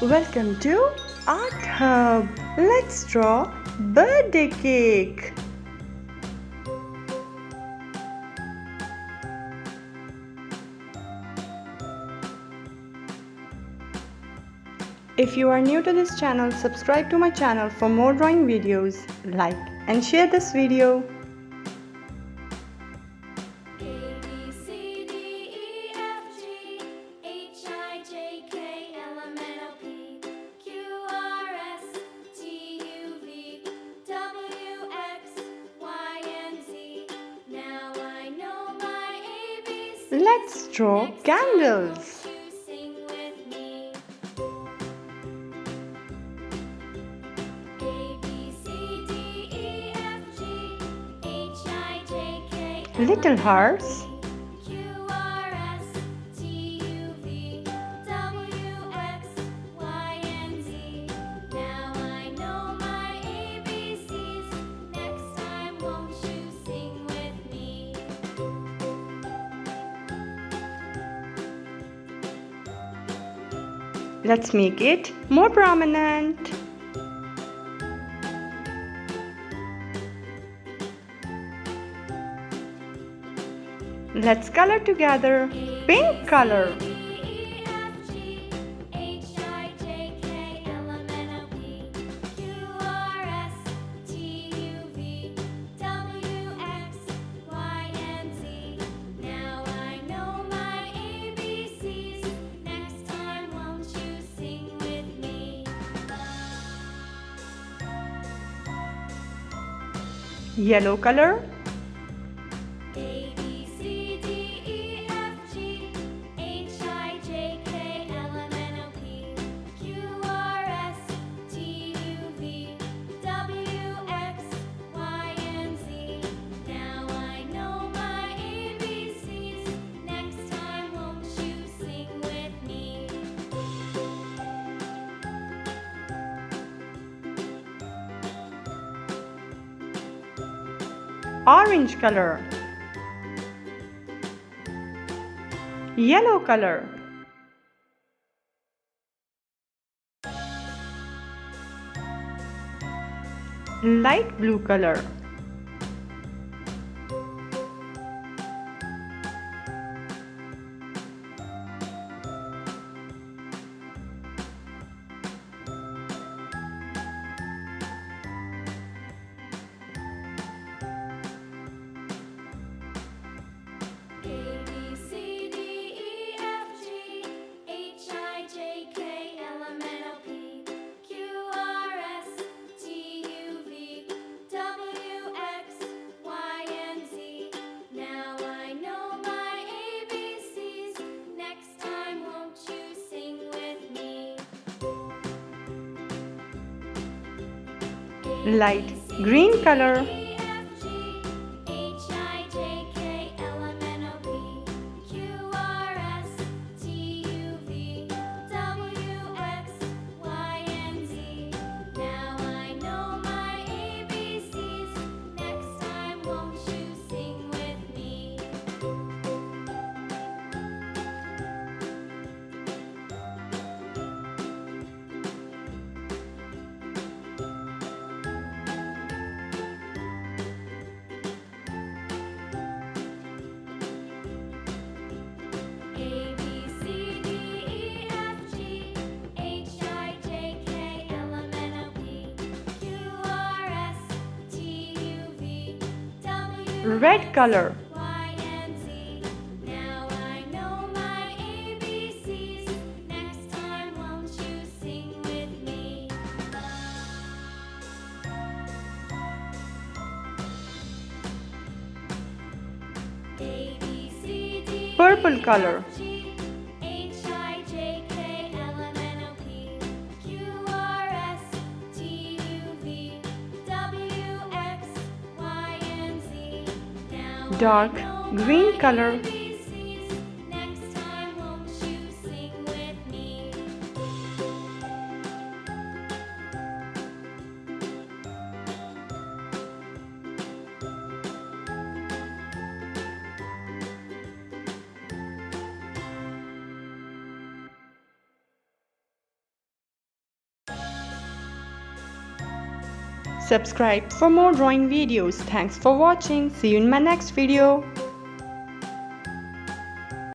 Welcome to Art Hub. Let's draw birthday cake. If you are new to this channel, subscribe to my channel for more drawing videos. Like and share this video. Let's draw candles. Little hearts. Let's make it more prominent. Let's color together. Pink color. Yellow color. Orange color. Yellow color. Light blue color. Light green color. Red color. Purple color. Dark green color. Subscribe for more drawing videos. Thanks for watching. See you in my next video.